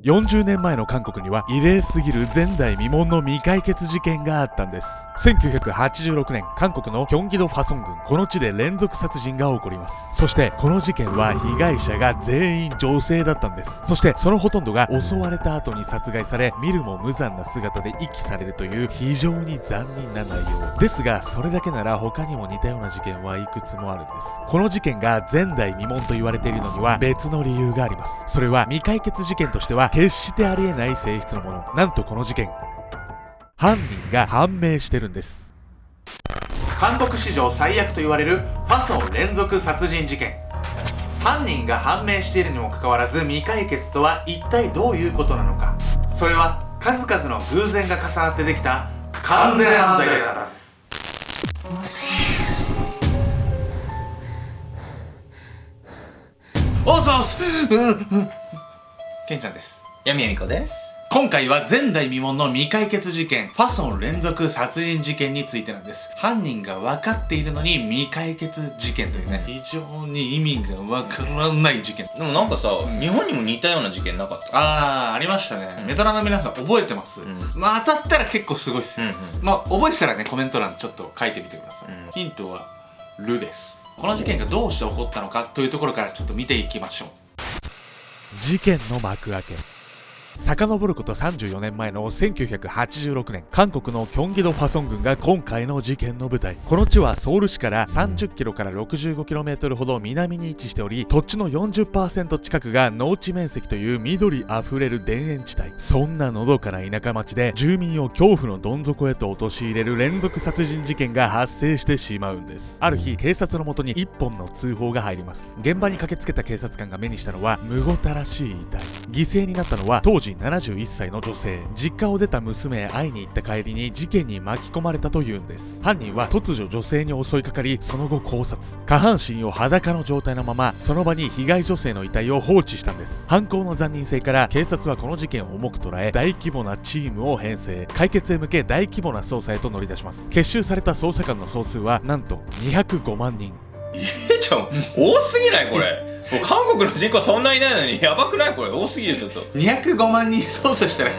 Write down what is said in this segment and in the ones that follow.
40年前の韓国には異例すぎる前代未聞の未解決事件があったんです。1986年、韓国のキョンギドファソン郡、この地で連続殺人が起こります。そしてこの事件は被害者が全員女性だったんです。そしてそのほとんどが襲われた後に殺害され、見るも無残な姿で遺棄されるという非常に残忍な内容ですが、それだけなら他にも似たような事件はいくつもあるんです。この事件が前代未聞と言われているのには別の理由があります。それは未解決事件としては決してありえない性質のもの。なんとこの事件、犯人が判明してるんです。韓国史上最悪と言われるファソン連続殺人事件。犯人が判明しているにもかかわらず未解決とは一体どういうことなのか。それは数々の偶然が重なってできた完全犯罪だったんです。おそおそケンちゃんです。闇みこです。今回は前代未聞の未解決事件、ファソン連続殺人事件についてなんです。犯人が分かっているのに未解決事件というね、非常に意味が分からない事件。でもなんかさ、日本にも似たような事件なかった？ありましたね。ベトナムの皆さん覚えてます？まあ当たったら結構すごいっすよ。まあ覚えてたらね、コメント欄ちょっと書いてみてください。ヒントはルです。この事件がどうして起こったのかというところからちょっと見ていきましょう。事件の幕開け。遡ること34年前の1986年、韓国のキョンギドファソン郡が今回の事件の舞台。この地はソウル市から30キロから65キロメートルほど南に位置しており、土地の 40% 近くが農地面積という緑あふれる田園地帯。そんなのどかな田舎町で住民を恐怖のどん底へと陥れる連続殺人事件が発生してしまうんです。ある日、警察のもとに一本の通報が入ります。現場に駆けつけた警察官が目にしたのはむごたらしい遺体。犠牲になったのは当時71歳の女性。実家を出た娘へ会いに行った帰りに事件に巻き込まれたというんです。犯人は突如女性に襲いかかり、その後絞殺。下半身を裸の状態のままその場に被害女性の遺体を放置したんです。犯行の残忍性から警察はこの事件を重く捉え、大規模なチームを編成。解決へ向け大規模な捜査へと乗り出します。結集された捜査官の総数はなんと205万人。ちょ、多すぎないこれ。もう韓国の人口そんないないのにやばくない？これ多すぎる。ちょっと205万人捜査したら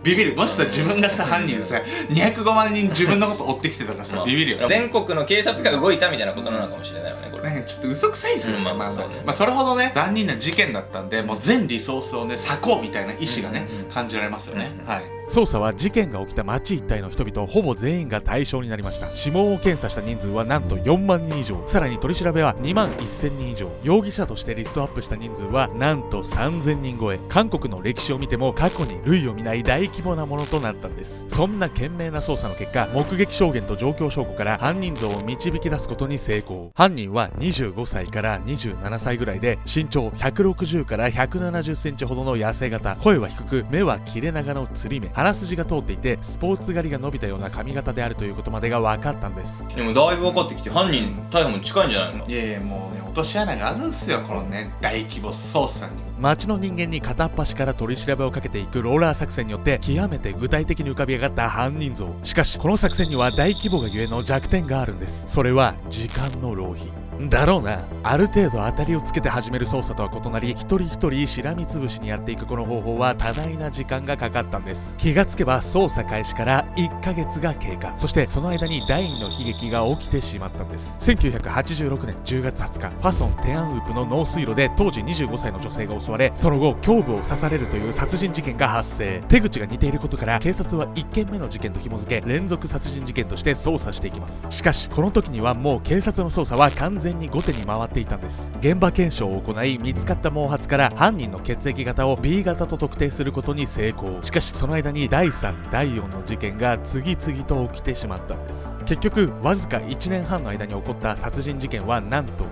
ビビる。もしさ、自分がさ犯人でさ205万人自分のこと追ってきてたからさビビるよ。全国の警察が動いたみたいなことなのかもしれないよねこれ。なんかちょっと嘘くさいですよ。まあそれほどね残忍な事件だったんで、もう全リソースをね割こうみたいな意志がね感じられますよね。はい。捜査は事件が起きた町一帯の人々ほぼ全員が対象になりました。指紋を検査した人数はなんと4万人以上。さらに取り調べは2万1000人以上。容疑者としてリストアップした人数はなんと3000人超え。韓国の歴史を見ても過去に類を見ない大規模なものとなったんです。そんな懸命な捜査の結果、目撃証言と状況証拠から犯人像を導き出すことに成功。犯人は25歳から27歳ぐらいで、身長160から170センチほどの痩せ型、声は低く、目は切れ長のつり目、鼻筋が通っていてスポーツ狩りが伸びたような髪型であるということまでが分かったんです。でもだいぶ分かってきて、犯人逮捕も近いんじゃないの？いやいや、もうね落とし穴があるんすよ、このね大規模捜査に。町の人間に片っ端から取り調べをかけていくローラー作戦によって極めて具体的に浮かび上がった犯人像。しかしこの作戦には大規模がゆえの弱点があるんです。それは時間の浪費だろうな。ある程度当たりをつけて始める捜査とは異なり、一人一人しらみつぶしにやっていくこの方法は多大な時間がかかったんです。気がつけば捜査開始から1ヶ月が経過。そしてその間に第2の悲劇が起きてしまったんです。1986年10月20日、ファソンテアンウープの農水路で当時25歳の女性が襲われ、その後胸部を刺されるという殺人事件が発生。手口が似ていることから警察は1件目の事件と紐付け、連続殺人事件として捜査していきます。しかしこの時にはもう警察の捜査は完全に後手に回っていたんです。現場検証を行い、見つかった毛髪から犯人の血液型を B 型と特定することに成功。しかしその間に第3、第4の事件が次々と起きてしまったんです。結局わずか1年半の間に起こった殺人事件はなんと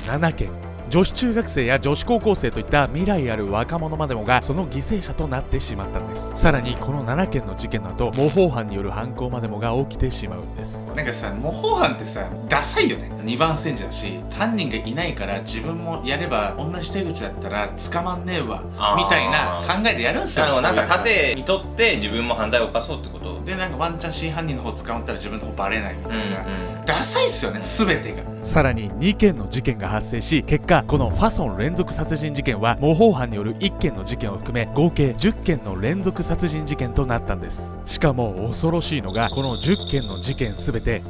7件。女子中学生や女子高校生といった未来ある若者までもがその犠牲者となってしまったんです。さらにこの7件の事件の後、模倣犯による犯行までもが起きてしまうんです。なんかさ、模倣犯ってさダサいよね。2番煎じだし、犯人がいないから自分もやれば同じ手口だったら捕まんねえわみたいな考えでやるんすよ。なんか盾にとって自分も犯罪を犯そうってことで、なんかワンチャン真犯人の方捕まったら自分の方バレないみたいな、ダサいっすよね全てが。さらに2件の事件が発生し、結果このファソン連続殺人事件は模倣犯による1件の事件を含め合計10件の連続殺人事件となったんです。しかも恐ろしいのが、この10件の事件すべて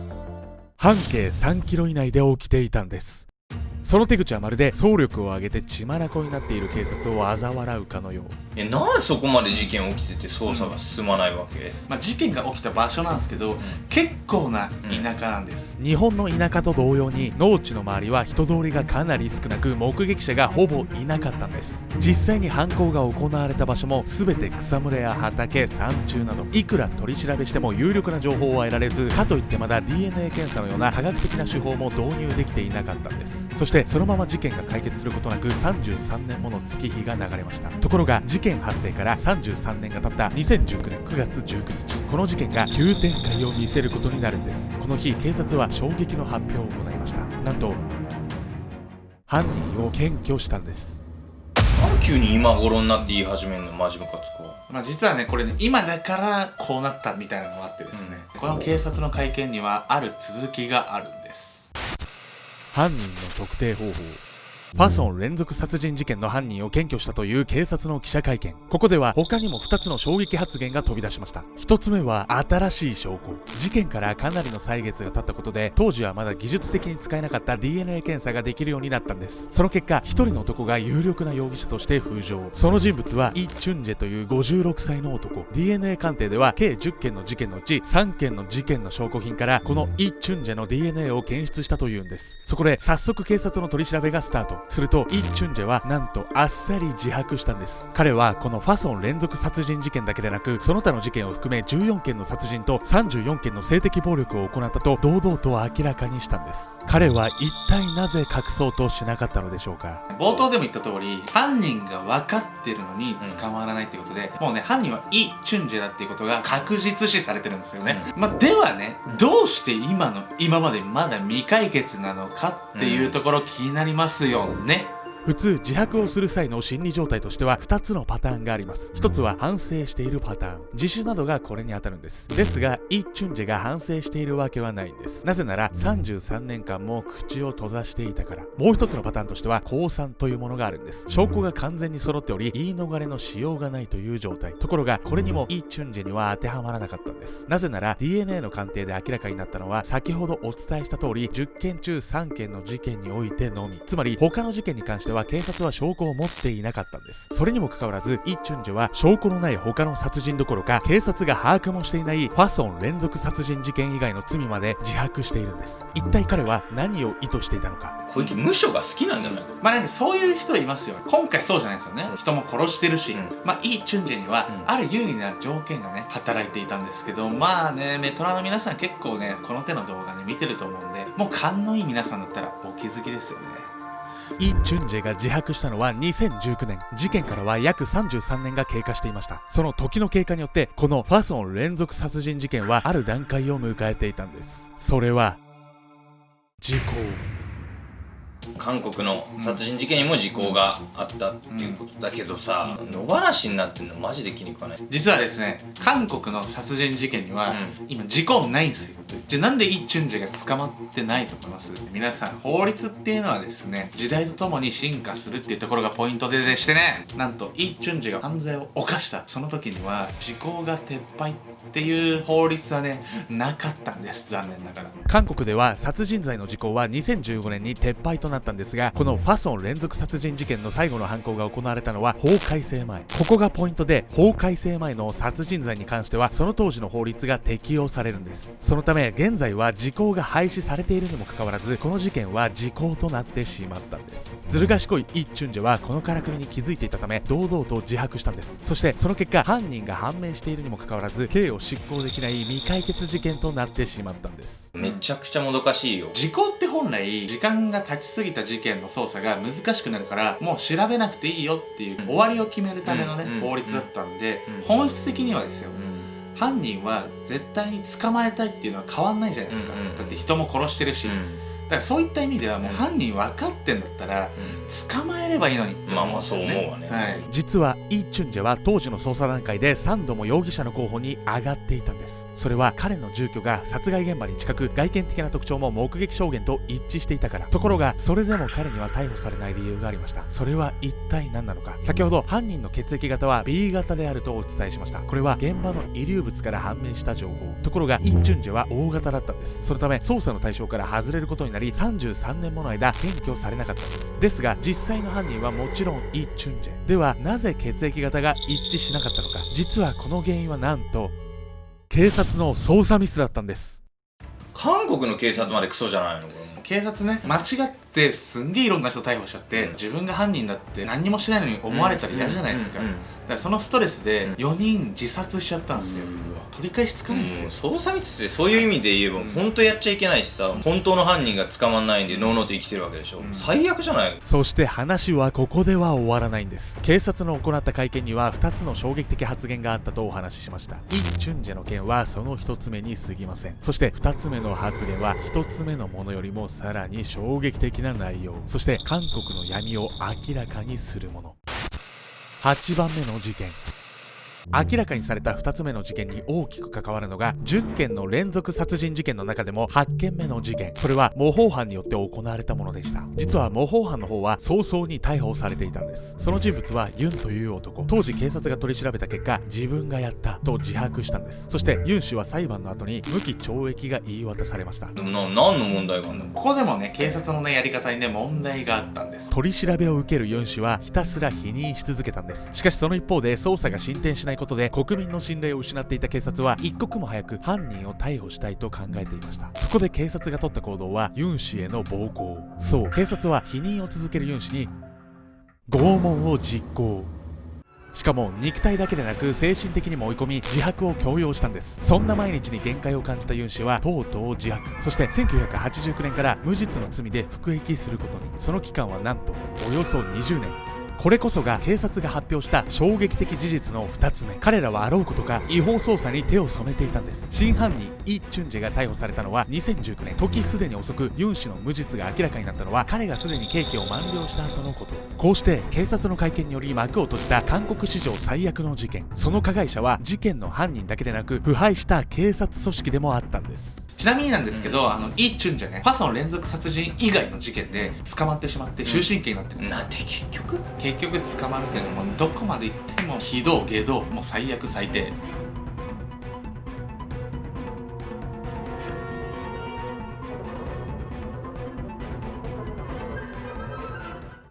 半径3キロ以内で起きていたんです。その手口はまるで総力を挙げて血まなこになっている警察を嘲笑うかのよう。なんでそこまで事件起きてて捜査が進まないわけ？事件が起きた場所なんですけど、結構な田舎なんです。日本の田舎と同様に農地の周りは人通りがかなり少なく、目撃者がほぼいなかったんです。実際に犯行が行われた場所も全て草むらや畑、山中など、いくら取り調べしても有力な情報は得られず、かといってまだ DNA 検査のような科学的な手法も導入できていなかったんです。そしてそのまま事件が解決することなく33年もの月日が流れました。ところが事件発生から33年が経った2019年9月19日、この事件が急展開を見せることになるんです。この日、警察は衝撃の発表を行いました。なんと犯人を検挙したんです。なんで急に今頃になって言い始めるの？マジムカつくわ。実はね、これね、今だからこうなったみたいなのがあってですね、この警察の会見にはある続きがあるんです。犯人の特定方法。ファソン連続殺人事件の犯人を検挙したという警察の記者会見。ここでは他にも2つの衝撃発言が飛び出しました。1つ目は新しい証拠。事件からかなりの歳月が経ったことで、当時はまだ技術的に使えなかった DNA 検査ができるようになったんです。その結果、1人の男が有力な容疑者として浮上。その人物はイ・チュンジェという56歳の男。 DNA 鑑定では計10件の事件のうち3件の事件の証拠品からこのイ・チュンジェの DNA を検出したというんです。そこで早速警察の取り調べがスタートすると、イ・チュンジェはなんとあっさり自白したんです。彼はこのファソン連続殺人事件だけでなく、その他の事件を含め14件の殺人と34件の性的暴力を行ったと堂々と明らかにしたんです。彼は一体なぜ隠そうとしなかったのでしょうか。冒頭でも言った通り、犯人が分かってるのに捕まらないということで、もうね、犯人はイ・チュンジェだっていうことが確実視されてるんですよね。ではね、どうして今までまだ未解決なのかっていうところ気になりますよね。普通自白をする際の心理状態としては2つのパターンがあります。1つは反省しているパターン、自首などがこれに当たるんです。ですがイ・チュンジェが反省しているわけはないんです。なぜなら33年間も口を閉ざしていたから。もう1つのパターンとしては降参というものがあるんです。証拠が完全に揃っており、言い逃れのしようがないという状態。ところがこれにもイ・チュンジェには当てはまらなかったんです。なぜなら DNA の鑑定で明らかになったのは、先ほどお伝えした通り10件中3件の事件においてのみ。つまり他の事件に関しては警察は証拠を持っていなかったんです。それにもかかわらずイ・チュンジェは証拠のない他の殺人どころか、警察が把握もしていないファソン連続殺人事件以外の罪まで自白しているんです。一体彼は何を意図していたのか。こいつ無所が好きなんじゃないか。なんかそういう人いますよ。今回そうじゃないですよね。人も殺してるし、イ・チュンジェにはある有利な条件がね働いていたんですけど、メトラの皆さん結構ねこの手の動画ね見てると思うんで、もう勘のいい皆さんだったらお気づきですよね。イ・チュンジェが自白したのは2019年。事件からは約33年が経過していました。その時の経過によってこのファソン連続殺人事件はある段階を迎えていたんです。それは時効。韓国の殺人事件にも時効があったっていうことだけどさ、野放しになってんのマジで気に食わない。実はですね、韓国の殺人事件には今時効ないんですよ。じゃあなんでイ・チュンジェが捕まってないと思います？皆さん、法律っていうのはですね、時代とともに進化するっていうところがポイントでしてね、なんとイ・チュンジェが犯罪を犯したその時には時効が撤廃っていう法律はねなかったんです。残念ながら韓国では殺人罪の時効は2015年に撤廃となったんですが、このファソン連続殺人事件の最後の犯行が行われたのは法改正前。ここがポイントで、法改正前の殺人罪に関してはその当時の法律が適用されるんです。そのため現在は時効が廃止されているにもかかわらず、この事件は時効となってしまったんです。ずる賢いイ・チュンジェはこのからくりに気づいていたため堂々と自白したんです。そしてその結果、犯人が判明しているにもかかわらず刑を執行できない未解決事件となってしまったんです。めちゃくちゃもどかしいよ。時効って本来時間が経ちすぎた事件の捜査が難しくなるから、もう調べなくていいよっていう終わりを決めるためのね法律だったんで、本質的にはですよ、犯人は絶対に捕まえたいっていうのは変わんないじゃないですか。だって人も殺してるし、からそういった意味ではもう犯人分かってんだったら捕まえればいいのにって思うんですよね。まあまあそう思うわね。はい、実はイ・チュンジェは当時の捜査段階で3度も容疑者の候補に上がっていたんです。それは彼の住居が殺害現場に近く、外見的な特徴も目撃証言と一致していたから。ところがそれでも彼には逮捕されない理由がありました。それは一体何なのか。先ほど犯人の血液型は B 型であるとお伝えしました。これは現場の遺留物から判明した情報。ところがイ・チュンジェは O 型だったんです。そのため捜査の対象から外れることになり、33年もの間検挙されなかったんです。ですが実際の犯人はもちろんイ・チュンジェでは、なぜ血液型が一致しなかったのか。実はこの原因はなんと警察の捜査ミスだったんです。韓国の警察までクソじゃないのこれ。警察ね、間違ってすんげえいろんな人逮捕しちゃって、自分が犯人だって何にもしてないのに思われたら嫌じゃないですか。だからそのストレスで4人自殺しちゃったんですよ。取り返しつかないですよ。捜査ミスってそういう意味で言えば本当やっちゃいけないしさ、本当の犯人が捕まんないんでのうのうと生きてるわけでしょ。最悪じゃない。そして話はここでは終わらないんです。警察の行った会見には2つの衝撃的発言があったとお話ししました。イ・チュンジェの件はその1つ目に過ぎません。そして2つ目の発言は1つ目のものよりもさらに衝撃的な内容、そして韓国の闇を明らかにするもの。8番目の事件。明らかにされた2つ目の事件に大きく関わるのが10件の連続殺人事件の中でも8件目の事件。それは模倣犯によって行われたものでした。実は模倣犯の方は早々に逮捕されていたんです。その人物はユンという男。当時警察が取り調べた結果、自分がやったと自白したんです。そしてユン氏は裁判の後に無期懲役が言い渡されました。でも何の問題があるんだ。ここでもね、警察のねやり方にね問題があったんです。取り調べを受けるユン氏はひたすら否認し続けたんです。しかしその一方で捜査が進展しないことで国民の信頼を失っていた警察は一刻も早く犯人を逮捕したいと考えていました。そこで警察が取った行動はユン氏への暴行。そう、警察は否認を続けるユン氏に拷問を実行。しかも肉体だけでなく精神的にも追い込み、自白を強要したんです。そんな毎日に限界を感じたユン氏はとうとう自白。そして1989年から無実の罪で服役することに。その期間はなんとおよそ20年。これこそが警察が発表した衝撃的事実の2つ目。彼らはあろうことか違法捜査に手を染めていたんです。真犯人イ・チュンジェが逮捕されたのは2019年。時すでに遅くユン氏の無実が明らかになったのは彼がすでに刑期を満了した後のこと。こうして警察の会見により幕を閉じた韓国史上最悪の事件。その加害者は事件の犯人だけでなく腐敗した警察組織でもあったんです。ちなみになんですけど、イ・チュンジェね、ファソン連続殺人以外の事件で捕まってしまって終身刑になってるんですよ。なんで結局捕まるっていうのもどこまで行っても非道下道、もう最悪最低。